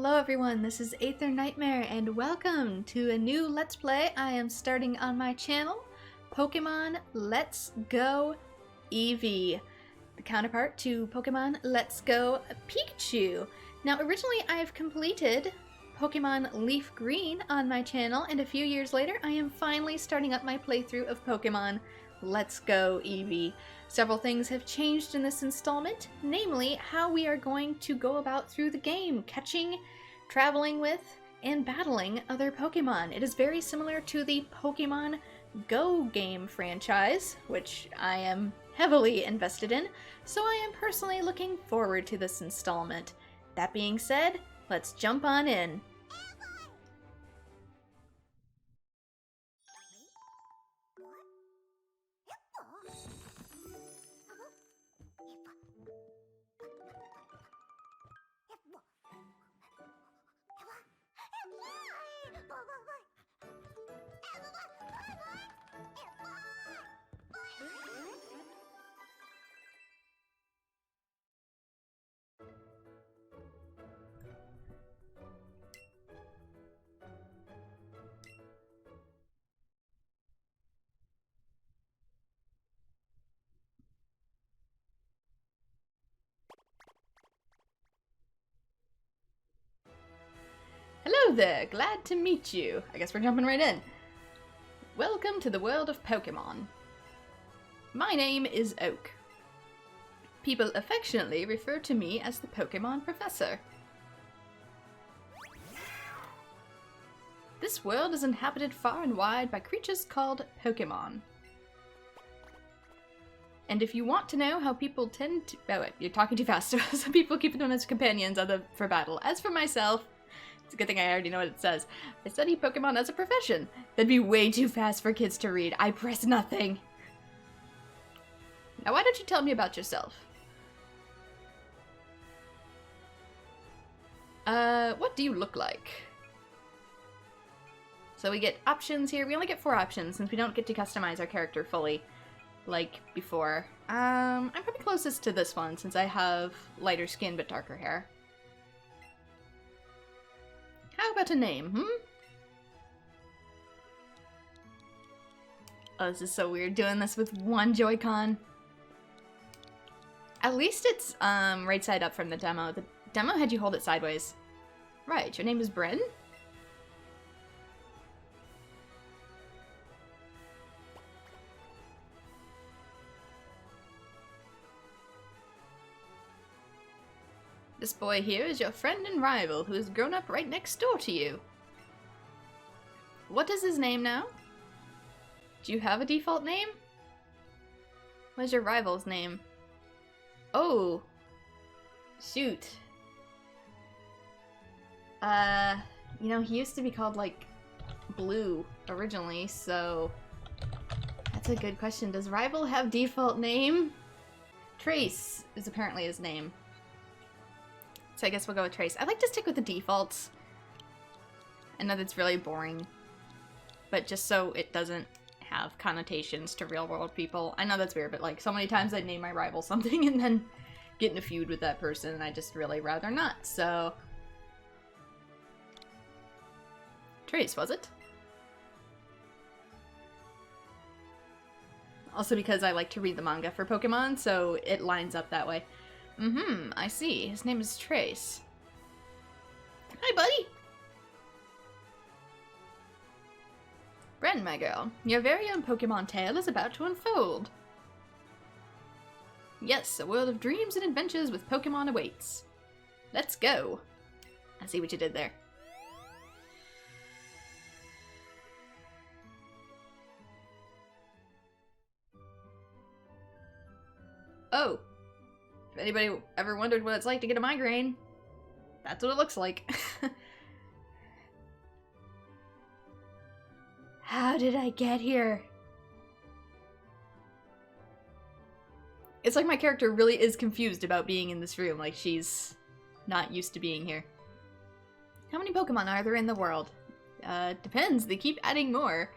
Hello everyone, this is AetherNightmare and welcome to a new Let's Play I am starting on my channel, Pokemon Let's Go Eevee, the counterpart to Pokemon Let's Go Pikachu. Now originally I've completed Pokemon Leaf Green on my channel, and a few years later I am finally starting up my playthrough of Pokemon Let's Go Eevee. Several things have changed in this installment, namely how we are going to go about through the game, catching, traveling with, and battling other Pokemon. It is very similar to the Pokemon Go game franchise, which I am heavily invested in, so I am personally looking forward to this installment. That being said, let's jump on in. Hello there, glad to meet you. I guess we're jumping right in. Welcome to the world of Pokemon. My name is Oak. People affectionately refer to me as the Pokemon Professor. This world is inhabited far and wide by creatures called Pokemon. And if you want to know how people tend to— oh wait, you're talking too fast. Some people keep them as companions for battle. As for myself, it's a good thing I already know what it says. I study Pokemon as a profession. That'd be way too fast for kids to read. I press nothing. Now why don't you tell me about yourself? What do you look like? So we get options here. We only get 4 options since we don't get to customize our character fully like before. I'm probably closest to this one since I have lighter skin but darker hair. How about a name, Oh, this is so weird doing this with one Joy-Con. At least it's right side up from the demo. The demo had you hold it sideways. Right, your name is Bryn? This boy here is your friend and rival who has grown up right next door to you. What is his name now? Do you have a default name? What is your rival's name? Oh. Shoot. You know, he used to be called, like, Blue originally, so that's a good question. Does rival have default name? Trace is apparently his name. So I guess we'll go with Trace. I like to stick with the defaults. I know that's really boring, but just so it doesn't have connotations to real world people. I know that's weird, but like so many times I'd name my rival something and then get in a feud with that person, and I just really rather not, so... Trace, was it? Also because I like to read the manga for Pokemon, so it lines up that way. I see. His name is Trace. Hi, buddy! Bren, my girl, your very own Pokemon tale is about to unfold. Yes, a world of dreams and adventures with Pokemon awaits. Let's go. I see what you did there. Oh. If anybody ever wondered what it's like to get a migraine, that's what it looks like. How did I get here? It's like my character really is confused about being in this room, like she's not used to being here. How many Pokemon are there in the world? Depends, they keep adding more.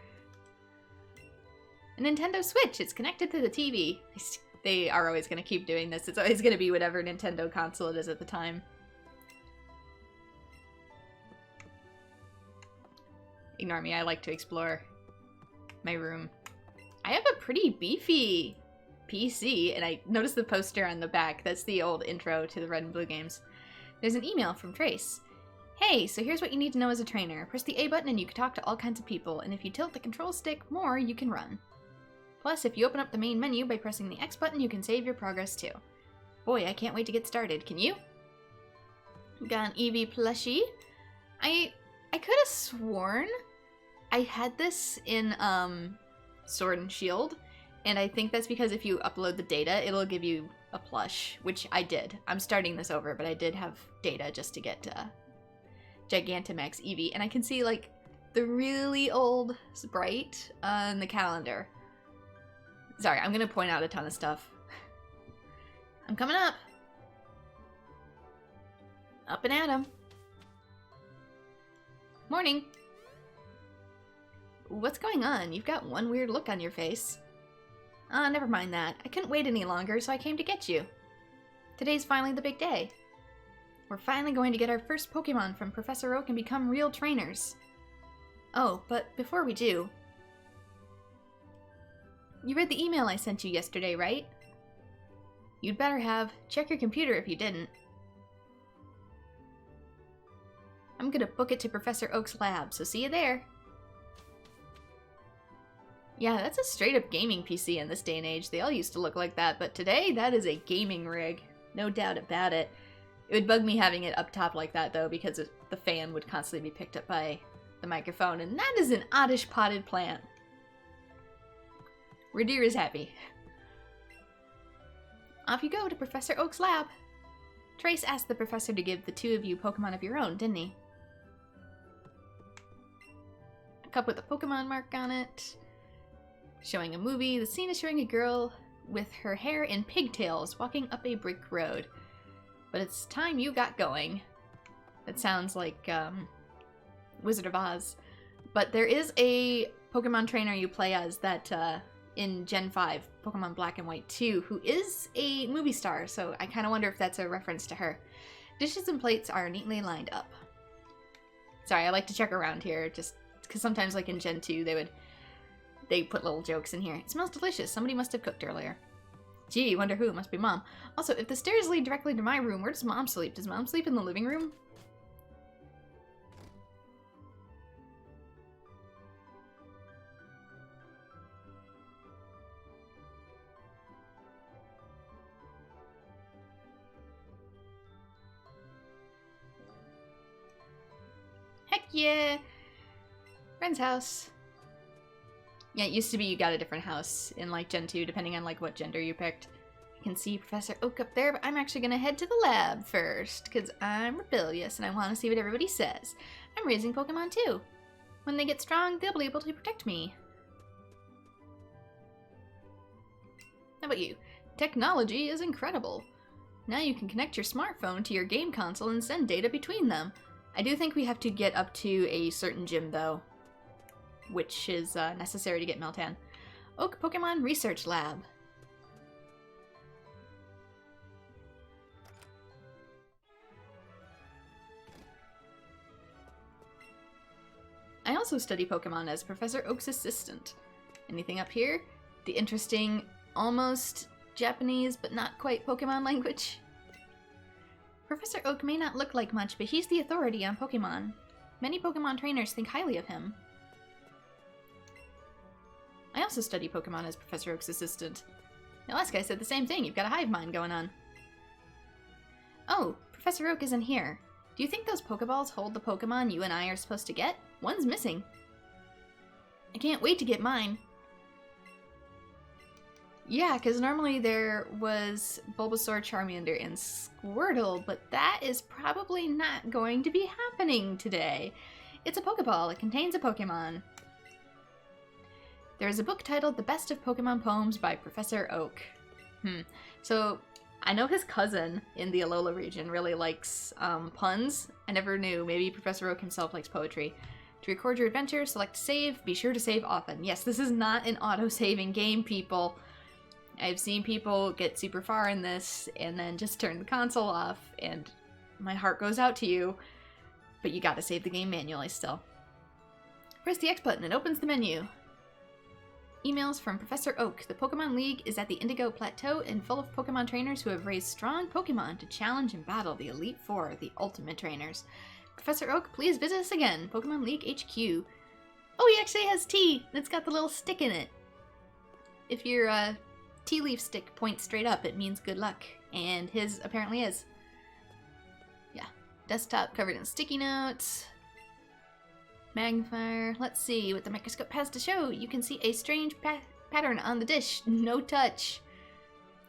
A Nintendo Switch, it's connected to the TV. They are always going to keep doing this. It's always going to be whatever Nintendo console it is at the time. Ignore me, I like to explore my room. I have a pretty beefy PC, and I noticed the poster on the back. That's the old intro to the Red and Blue games. There's an email from Trace. Hey, so here's what you need to know as a trainer. Press the A button and you can talk to all kinds of people, and if you tilt the control stick more, you can run. Plus, if you open up the main menu by pressing the X button, you can save your progress too. Boy, I can't wait to get started. Can you? Got an Eevee plushie. I could have sworn I had this in Sword and Shield, and I think that's because if you upload the data, it'll give you a plush, which I did. I'm starting this over, but I did have data just to get Gigantamax Eevee, and I can see like the really old sprite on the calendar. Sorry, I'm gonna point out a ton of stuff. I'm coming up. Up and at 'em. Morning. What's going on? You've got one weird look on your face. Never mind that. I couldn't wait any longer, so I came to get you. Today's finally the big day. We're finally going to get our first Pokemon from Professor Oak and become real trainers. Oh, but before we do... You read the email I sent you yesterday, right? You'd better have. Check your computer if you didn't. I'm gonna book it to Professor Oak's lab, so see you there. Yeah, that's a straight-up gaming PC in this day and age. They all used to look like that, but today, that is a gaming rig. No doubt about it. It would bug me having it up top like that, though, because the fan would constantly be picked up by the microphone, and that is an oddish potted plant. Radir is happy. Off you go to Professor Oak's lab. Trace asked the professor to give the two of you Pokemon of your own, didn't he? A cup with a Pokemon mark on it. Showing a movie. The scene is showing a girl with her hair in pigtails walking up a brick road. But it's time you got going. That sounds like Wizard of Oz. But there is a Pokemon trainer you play as that in Gen 5, Pokemon Black and White 2, who is a movie star, so I kind of wonder if that's a reference to her. Dishes and plates are neatly lined up. Sorry, I like to check around here, just because sometimes, like in Gen 2, they put little jokes in here. It smells delicious. Somebody must have cooked earlier. Gee, wonder who. It must be Mom. Also, if the stairs lead directly to my room, where does Mom sleep? Does Mom sleep in the living room? Heck yeah! Friend's house. Yeah, it used to be you got a different house in, like, Gen 2, depending on, like, what gender you picked. I can see Professor Oak up there, but I'm actually gonna head to the lab first, because I'm rebellious and I want to see what everybody says. I'm raising Pokemon, too. When they get strong, they'll be able to protect me. How about you? Technology is incredible. Now you can connect your smartphone to your game console and send data between them. I do think we have to get up to a certain gym, though, which is necessary to get Meltan. Oak Pokemon Research Lab. I also study Pokemon as Professor Oak's assistant. Anything up here? The interesting, almost Japanese, but not quite Pokemon language? Professor Oak may not look like much, but he's the authority on Pokemon. Many Pokemon trainers think highly of him. I also study Pokemon as Professor Oak's assistant. The last guy said the same thing. You've got a hive mind going on. Oh, Professor Oak isn't here. Do you think those Pokeballs hold the Pokemon you and I are supposed to get? One's missing. I can't wait to get mine. Yeah, because normally there was Bulbasaur, Charmander, and Squirtle, but that is probably not going to be happening today. It's a Pokeball. It contains a Pokemon. There is a book titled The Best of Pokemon Poems by Professor Oak. So, I know his cousin in the Alola region really likes puns. I never knew. Maybe Professor Oak himself likes poetry. To record your adventure, select save. Be sure to save often. Yes, this is not an auto-saving game, people. I've seen people get super far in this and then just turn the console off, and my heart goes out to you. But you gotta save the game manually still. Press the X button, it opens the menu. Emails from Professor Oak. The Pokemon League is at the Indigo Plateau and full of Pokemon trainers who have raised strong Pokemon to challenge and battle the Elite Four, the ultimate trainers. Professor Oak, please visit us again. Pokemon League HQ. Oh, he actually has tea! It's got the little stick in it. If your tea leaf stick points straight up, it means good luck. And his apparently is. Yeah. Desktop covered in sticky notes. Magnifier. Let's see what the microscope has to show. You can see a strange pattern on the dish. No touch.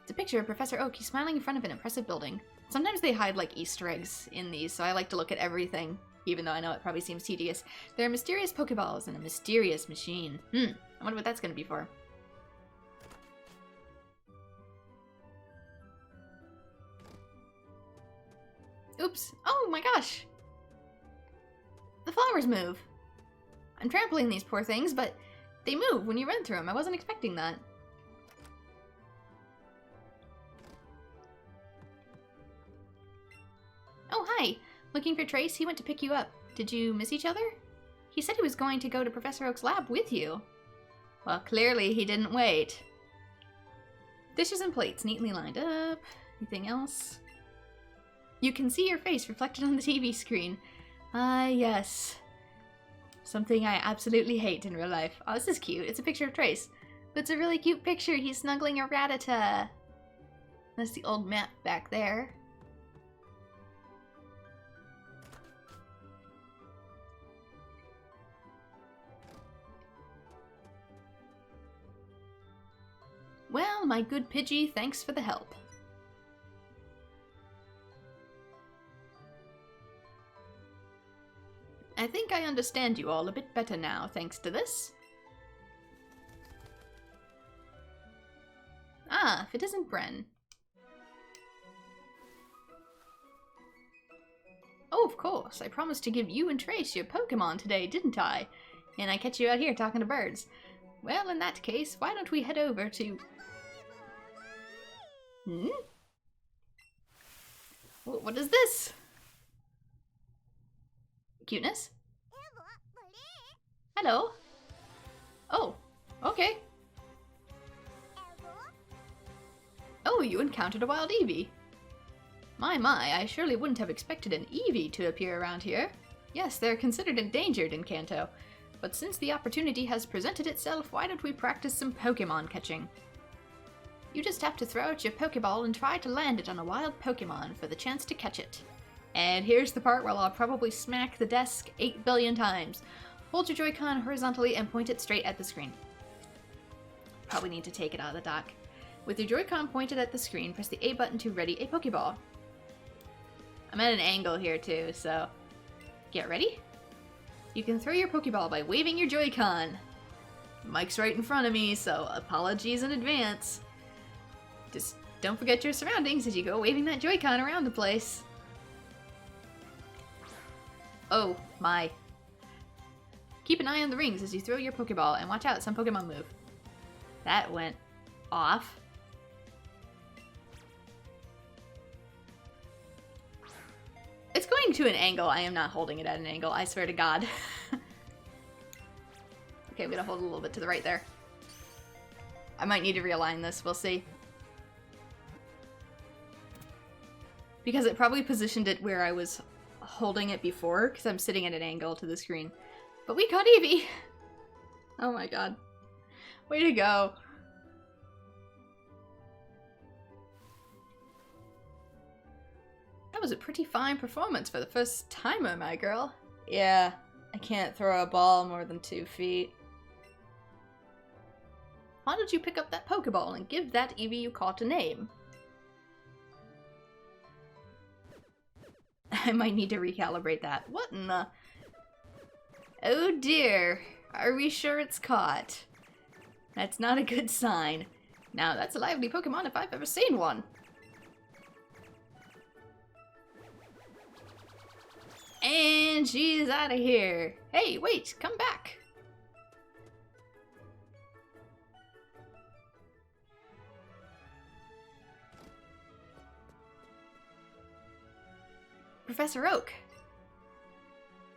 It's a picture of Professor Oak. He's smiling in front of an impressive building. Sometimes they hide like Easter eggs in these, so I like to look at everything, even though I know it probably seems tedious. There are mysterious Pokeballs and a mysterious machine. I wonder what that's going to be for. Oops. Oh my gosh. The flowers move. I'm trampling these poor things, but they move when you run through them. I wasn't expecting that. Oh, hi. Looking for Trace? He went to pick you up. Did you miss each other? He said he was going to go to Professor Oak's lab with you. Well, clearly he didn't wait. Dishes and plates neatly lined up. Anything else? You can see your face reflected on the TV screen. Ah, yes. Something I absolutely hate in real life. Oh, this is cute. It's a picture of Trace. It's a really cute picture. He's snuggling a Rattata. That's the old map back there. Well, my good Pidgey, thanks for the help. I think I understand you all a bit better now, thanks to this. Ah, if it isn't Bren. Oh, of course. I promised to give you and Trace your Pokemon today, didn't I? And I catch you out here talking to birds. Well, in that case, why don't we head over to... What is this? Cuteness? Hello? Oh, okay. Oh, you encountered a wild Eevee. My, I surely wouldn't have expected an Eevee to appear around here. Yes, they're considered endangered in Kanto. But since the opportunity has presented itself, why don't we practice some Pokemon catching? You just have to throw out your Pokeball and try to land it on a wild Pokemon for the chance to catch it. And here's the part where I'll probably smack the desk 8 billion times. Hold your Joy-Con horizontally and point it straight at the screen. Probably need to take it out of the dock. With your Joy-Con pointed at the screen, press the A button to ready a Pokeball. I'm at an angle here too, so get ready. You can throw your Pokeball by waving your Joy-Con. Mike's right in front of me, so apologies in advance. Just don't forget your surroundings as you go waving that Joy-Con around the place. Oh my. Keep an eye on the rings as you throw your Pokeball, and watch out, some Pokemon move. That went off. It's going to an angle. I am not holding it at an angle, I swear to God. Okay, I'm gonna hold it a little bit to the right there. I might need to realign this, we'll see. Because it probably positioned it where I was holding it before, because I'm sitting at an angle to the screen. But we caught Eevee! Oh my god. Way to go. That was a pretty fine performance for the first timer, my girl. Yeah, I can't throw a ball more than 2 feet. Why don't you pick up that Pokeball and give that Eevee you caught a name? I might need to recalibrate that. What in the... Oh dear. Are we sure it's caught? That's not a good sign. Now, that's a lively Pokemon if I've ever seen one. And she's out of here. Hey, wait, come back. Professor Oak.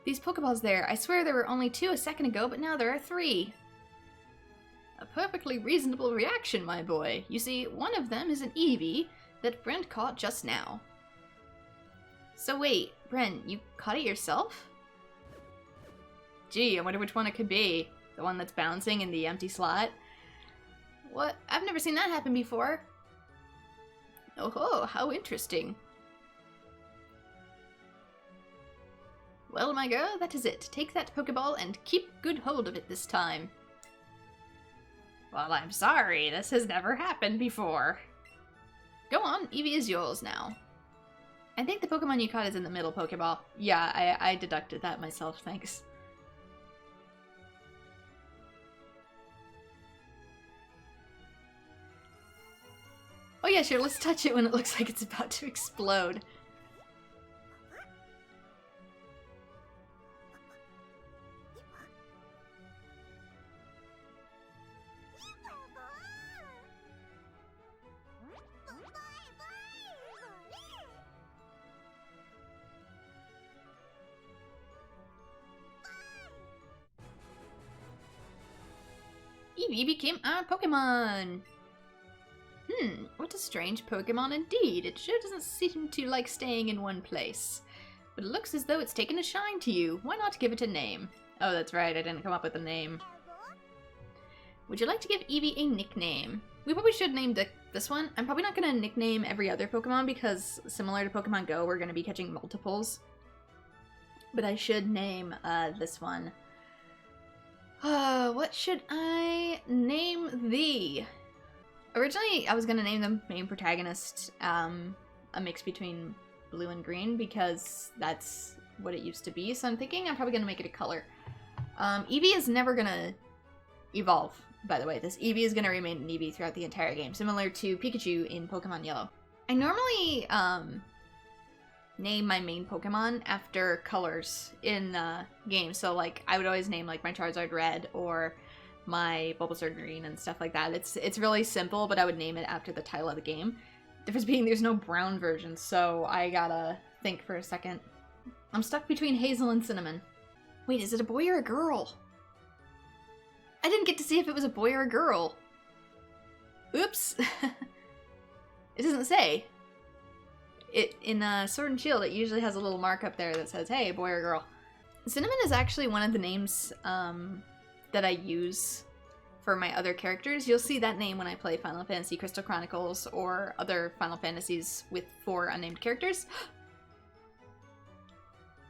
These Pokeballs there, I swear there were only 2 a second ago, but now there are 3. A perfectly reasonable reaction, my boy. You see, one of them is an Eevee that Brent caught just now. So wait, Brent, you caught it yourself? Gee, I wonder which one it could be. The one that's bouncing in the empty slot? What? I've never seen that happen before. Oh, how interesting. Well, my girl, that is it. Take that Pokeball and keep good hold of it this time. Well, I'm sorry. This has never happened before. Go on, Eevee is yours now. I think the Pokemon you caught is in the middle Pokeball. Yeah, I deducted that myself, thanks. Oh yeah, sure, let's touch it when it looks like it's about to explode. Eevee became our Pokemon! What a strange Pokemon indeed. It sure doesn't seem to like staying in one place. But it looks as though it's taken a shine to you. Why not give it a name? Oh, that's right, I didn't come up with a name. Would you like to give Eevee a nickname? We probably should name this one. I'm probably not going to nickname every other Pokemon because, similar to Pokemon Go, we're going to be catching multiples. But I should name this one. What should I name thee? Originally, I was going to name the main protagonist a mix between blue and green because that's what it used to be. So I'm thinking I'm probably going to make it a color. Eevee is never going to evolve, by the way. This Eevee is going to remain an Eevee throughout the entire game, similar to Pikachu in Pokemon Yellow. I normally name my main Pokemon after colors in games. So like I would always name like my Charizard Red or my Bulbasaur Green and stuff like that. It's really simple, but I would name it after the title of the game. Difference being there's no brown version, so I gotta think for a second. I'm stuck between Hazel and Cinnamon. Wait, is it a boy or a girl? I didn't get to see if it was a boy or a girl. Oops. It doesn't say. In Sword and Shield, it usually has a little mark up there that says, hey, boy or girl. Cinnamon is actually one of the names that I use for my other characters. You'll see that name when I play Final Fantasy Crystal Chronicles or other Final Fantasies with 4 unnamed characters.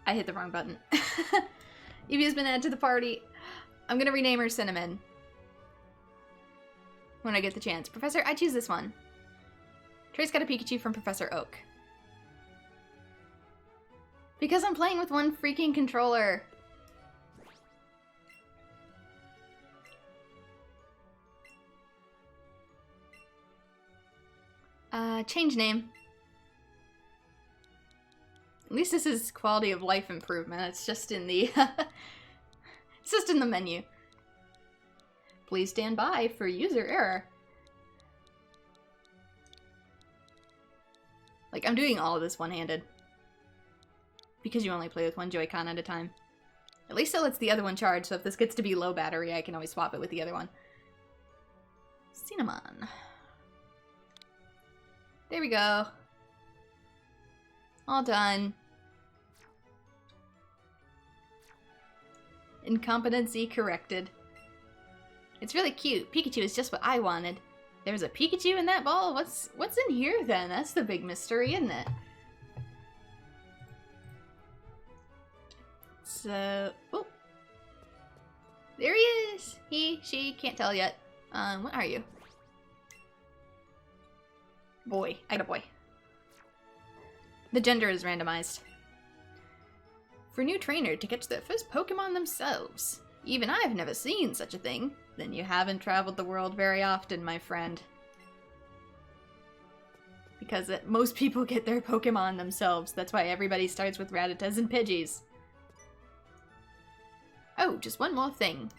I hit the wrong button. Eevee has been added to the party. I'm gonna rename her Cinnamon when I get the chance. Professor, I choose this one. Trey's got a Pikachu from Professor Oak. Because I'm playing with one freaking controller. Change name. At least this is quality of life improvement. It's just in the it's just in the menu. Please stand by for user error. Like, I'm doing all of this one-handed. Because you only play with one Joy-Con at a time. At least it lets the other one charge, so if this gets to be low battery, I can always swap it with the other one. Cinnamon. There we go. All done. Incompetency corrected. It's really cute. Pikachu is just what I wanted. There's a Pikachu in that ball? What's in here then? That's the big mystery, isn't it? So, oh. There he is! He, she, can't tell yet. What are you? Boy. I got a boy. The gender is randomized. For a new trainer to catch their first Pokemon themselves. Even I've never seen such a thing. Then you haven't traveled the world very often, my friend. Because most people get their Pokemon themselves. That's why everybody starts with Rattatas and Pidgeys. Oh, just one more thing.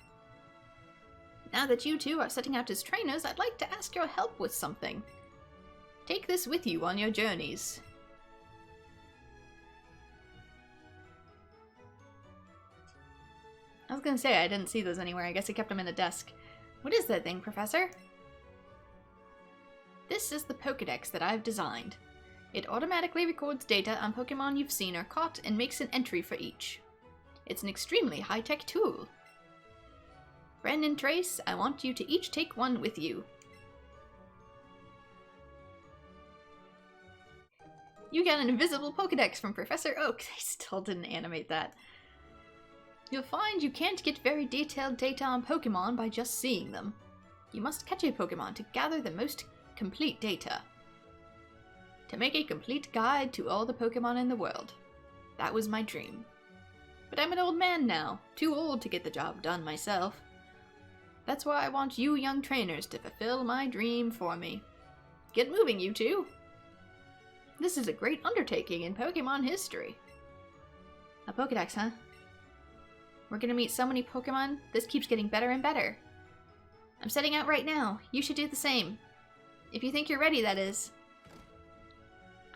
Now that you two are setting out as trainers, I'd like to ask your help with something. Take this with you on your journeys. gonna say, I didn't see those anywhere. I guess I kept them in a desk. What is that thing, Professor? This is the Pokédex that I've designed. It automatically records data on Pokemon you've seen or caught and makes an entry for each. It's an extremely high-tech tool. Ren and Trace, I want you to each take one with you. You got an invisible Pokédex from Professor Oak. I still didn't animate that. You'll find you can't get very detailed data on Pokemon by just seeing them. You must catch a Pokemon to gather the most complete data. To make a complete guide to all the Pokemon in the world. That was my dream. But I'm an old man now, too old to get the job done myself. That's why I want you young trainers to fulfill my dream for me. Get moving, you two! This is a great undertaking in Pokemon history. A Pokédex, huh? We're gonna meet so many Pokemon, this keeps getting better and better. I'm setting out right now. You should do the same. If you think you're ready, that is.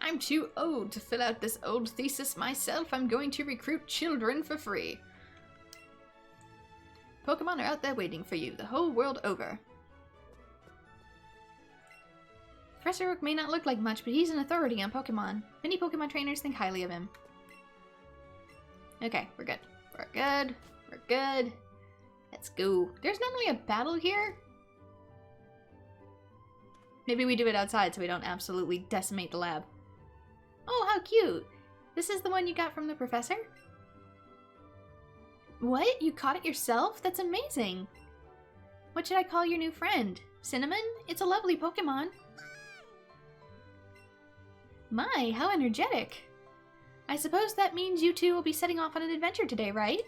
I'm too old to fill out this old thesis myself. I'm going to recruit children for free. Pokemon are out there waiting for you, the whole world over. Professor Oak may not look like much, but he's an authority on Pokemon. Many Pokemon trainers think highly of him. Okay, we're good. We're good. We're good. Let's go. There's not really a battle here. Maybe we do it outside so we don't absolutely decimate the lab. Oh, how cute! This is the one you got from the professor? What? You caught it yourself? That's amazing! What should I call your new friend? Cinnamon? It's a lovely Pokemon. My, how energetic! I suppose that means you two will be setting off on an adventure today, right?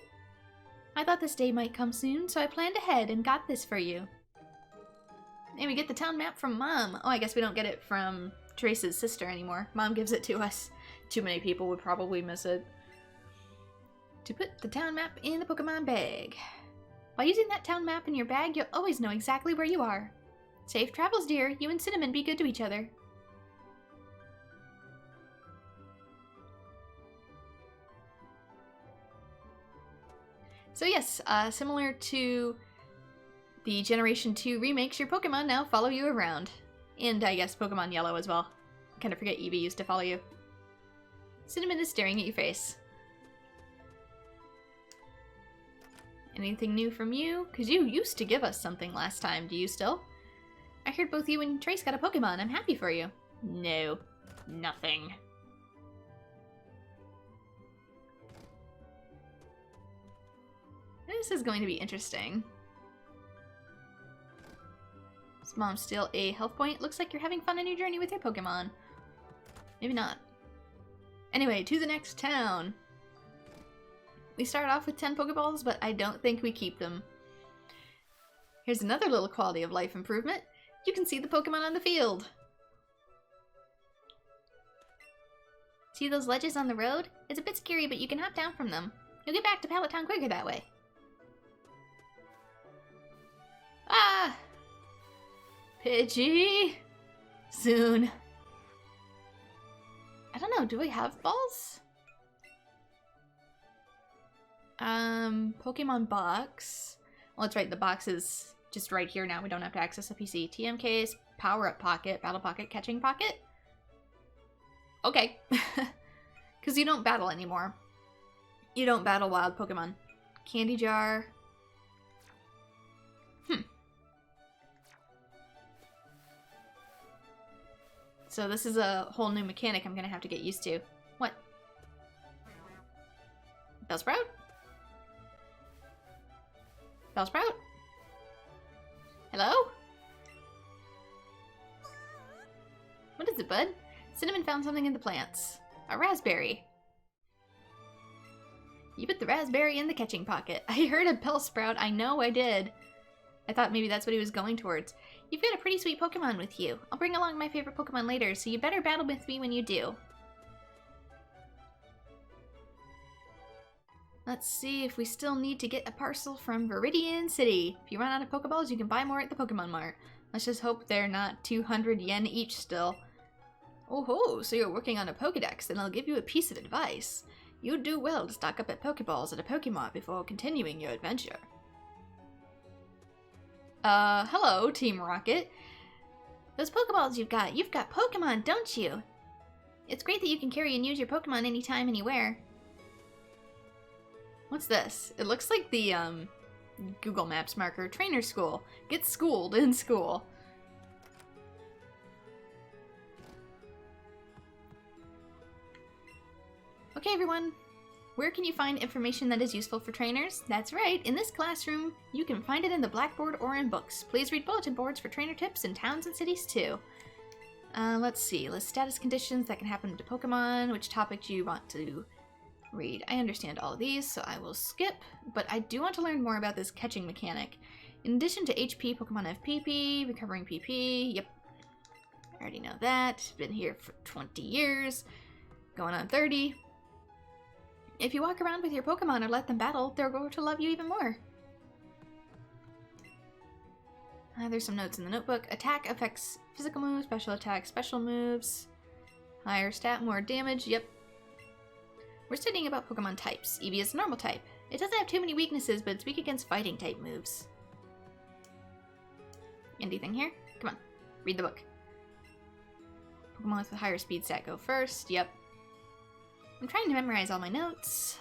I thought this day might come soon, so I planned ahead and got this for you. And we get the town map from Mom. Oh, I guess we don't get it from Trace's sister anymore. Mom gives it to us. Too many people would probably miss it. To put the town map in the Pokemon bag. By using that town map in your bag, you'll always know exactly where you are. Safe travels, dear. You and Cinnamon be good to each other. So yes, similar to the Generation 2 remakes, your Pokemon now follow you around. And I guess Pokemon Yellow as well. Kind of forget Eevee used to follow you. Cinnamon is staring at your face. Anything new from you? Because you used to give us something last time. Do you still? I heard both you and Trace got a Pokemon. I'm happy for you. No. Nothing. This is going to be interesting. Is Mom still a health point? Looks like you're having fun on your journey with your Pokemon. Maybe not. Anyway, to the next town. We start off with 10 Pokeballs, but I don't think we keep them. Here's another little quality of life improvement. You can see the Pokemon on the field. See those ledges on the road? It's a bit scary, but you can hop down from them. You'll get back to Pallet Town quicker that way. Ah! Pidgey! Soon. I don't know, do we have balls? Pokemon box. Well, that's right, the box is just right here now. We don't have to access a PC. TM case, power-up pocket, battle pocket, catching pocket. Okay. Because you don't battle anymore. You don't battle wild Pokemon. Candy jar. So this is a whole new mechanic I'm gonna have to get used to. What? Bellsprout? Bellsprout? Hello? What is it, bud? Cinnamon found something in the plants. A raspberry. You put the raspberry in the catching pocket. I heard a Bellsprout. I know I did. I thought maybe that's what he was going towards. You've got a pretty sweet Pokemon with you. I'll bring along my favorite Pokemon later, so you better battle with me when you do. Let's see if we still need to get a parcel from Viridian City. If you run out of Pokeballs, you can buy more at the Pokemon Mart. Let's just hope they're not 200 yen each still. Oh ho, so you're working on a Pokedex, then I'll give you a piece of advice. You'd do well to stock up at Pokeballs at a Pokemon before continuing your adventure. Hello, Team Rocket. Those Pokeballs you've got Pokemon, don't you? It's great that you can carry and use your Pokemon anytime, anywhere. What's this? It looks like the, Google Maps marker. Trainer School. Get schooled in school. Okay, everyone. Where can you find information that is useful for trainers? That's right, in this classroom. You can find it in the blackboard or in books. Please read bulletin boards for trainer tips in towns and cities too. Let's see. List status conditions that can happen to Pokemon. Which topic do you want to read? I understand all of these, so I will skip. But I do want to learn more about this catching mechanic. In addition to HP, Pokemon have PP, recovering PP. Yep. I already know that. Been here for 20 years. Going on 30. If you walk around with your Pokemon or let them battle, they'll grow to love you even more. There's some notes in the notebook. Attack affects physical moves, special attack, special moves. Higher stat, more damage, yep. We're studying about Pokemon types. Eevee is a normal type. It doesn't have too many weaknesses, but it's weak against fighting type moves. Anything here? Come on, read the book. Pokemon with a higher speed stat go first, yep. I'm trying to memorize all my notes.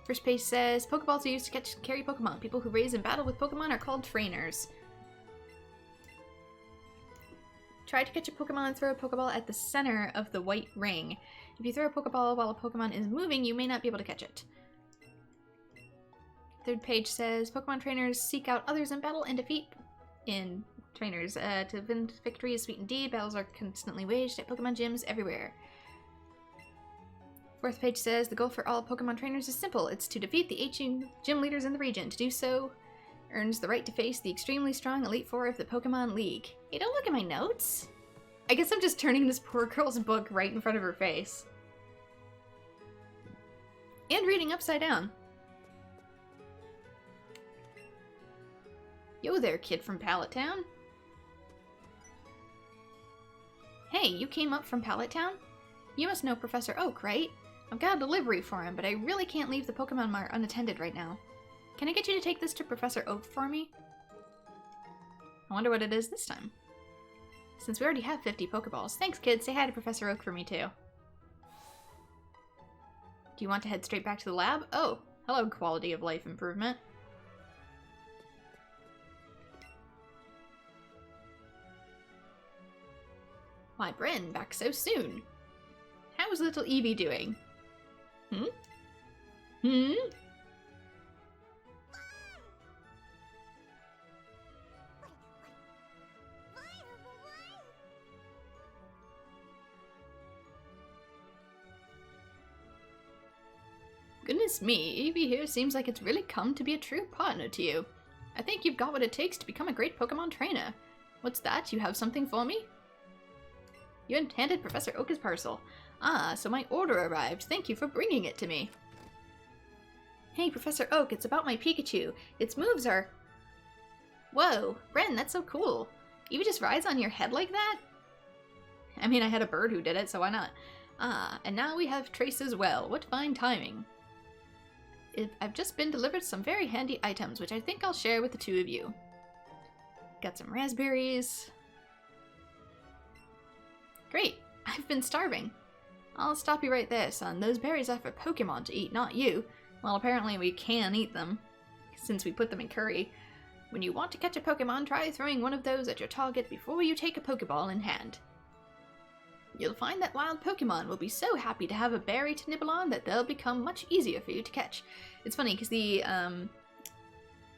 First page says, Pokeballs are used to catch and carry Pokemon. People who raise and battle with Pokemon are called trainers. Try to catch a Pokemon and throw a Pokeball at the center of the white ring. If you throw a Pokeball while a Pokemon is moving, you may not be able to catch it. Third page says, Pokemon trainers seek out others in battle and defeat in trainers. To win victory is sweet indeed. Battles are constantly waged at Pokemon gyms everywhere. Fourth page says, the goal for all Pokemon trainers is simple. It's to defeat the 8 gym leaders in the region. To do so earns the right to face the extremely strong Elite Four of the Pokemon League. Hey, don't look at my notes. I guess I'm just turning this poor girl's book right in front of her face. And reading upside down. Yo there, kid from Pallet Town. Hey, you came up from Pallet Town? You must know Professor Oak, right? I've got a delivery for him, but I really can't leave the Pokemon Mart unattended right now. Can I get you to take this to Professor Oak for me? I wonder what it is this time. Since we already have 50 Pokeballs. Thanks, kid. Say hi to Professor Oak for me, too. Do you want to head straight back to the lab? Oh, hello, quality of life improvement. Why, Bren, back so soon. How is little Eevee doing? Goodness me, Eevee here seems like it's really come to be a true partner to you. I think you've got what it takes to become a great Pokemon trainer. What's that? You have something for me? You handed Professor Oak his parcel. Ah, so my order arrived. Thank you for bringing it to me. Hey, Professor Oak, it's about my Pikachu. Its moves are... Whoa, Bren, that's so cool. Eevee just rides on your head like that? I mean, I had a bird who did it, so why not? Ah, and now we have Trace as well. What fine timing. I've just been delivered some very handy items, which I think I'll share with the two of you. Got some raspberries. Great, I've been starving. I'll stop you right there, son. Those berries are for Pokemon to eat, not you. Well, apparently we can eat them, since we put them in curry. When you want to catch a Pokemon, try throwing one of those at your target before you take a Pokeball in hand. You'll find that wild Pokemon will be so happy to have a berry to nibble on that they'll become much easier for you to catch. It's funny, because the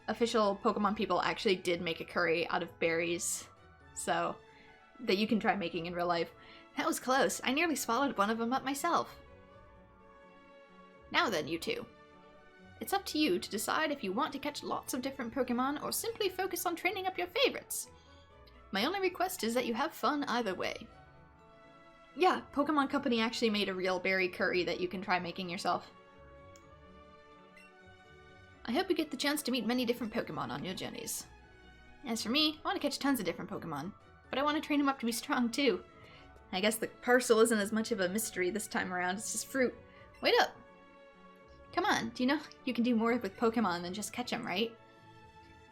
official Pokemon people actually did make a curry out of berries, so that you can try making in real life. That was close. I nearly swallowed one of them up myself. Now then, you two. It's up to you to decide if you want to catch lots of different Pokemon or simply focus on training up your favorites. My only request is that you have fun either way. Yeah, Pokemon Company actually made a real berry curry that you can try making yourself. I hope you get the chance to meet many different Pokemon on your journeys. As for me, I want to catch tons of different Pokemon, but I want to train them up to be strong too. I guess the parcel isn't as much of a mystery this time around, it's just fruit. Wait up! Come on, do you know you can do more with Pokemon than just catch them, right?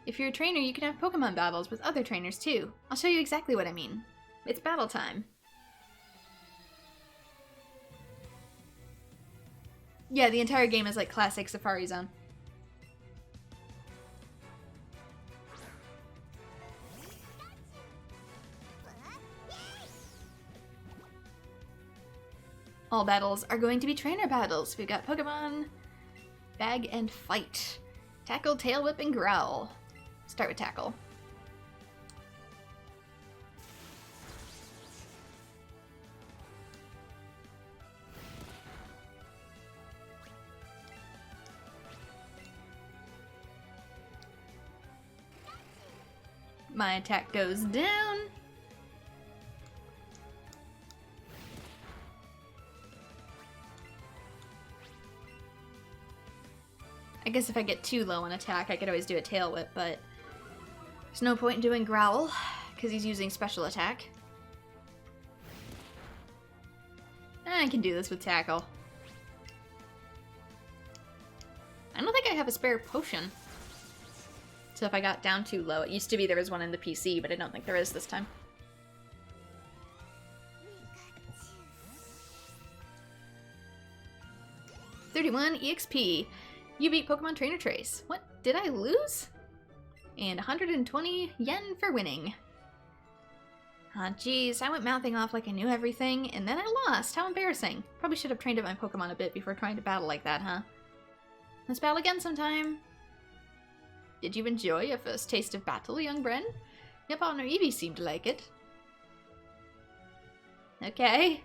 If you're a trainer, you can have Pokemon battles with other trainers too. I'll show you exactly what I mean. It's battle time. Yeah, the entire game is like classic Safari Zone. All battles are going to be trainer battles. We've got Pokemon, Bag and Fight, Tackle, Tail Whip, and Growl. Start with Tackle. My attack goes down. I guess if I get too low on attack, I could always do a Tail Whip, but there's no point in doing Growl, because he's using special attack. I can do this with Tackle. I don't think I have a spare potion. So if I got down too low, it used to be there was one in the PC, but I don't think there is this time. $31 EXP. You beat Pokemon Trainer Trace. What? Did I lose? And 120 yen for winning. Aw, geez, I went mouthing off like I knew everything, and then I lost. How embarrassing. Probably should have trained up my Pokemon a bit before trying to battle like that, huh? Let's battle again sometime. Did you enjoy your first taste of battle, young Bren? Your partner Eevee seemed to like it. Okay.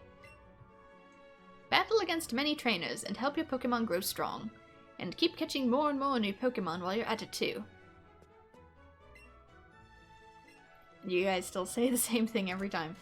Battle against many trainers and help your Pokemon grow strong. And keep catching more and more new Pokemon while you're at it too. You guys still say the same thing every time.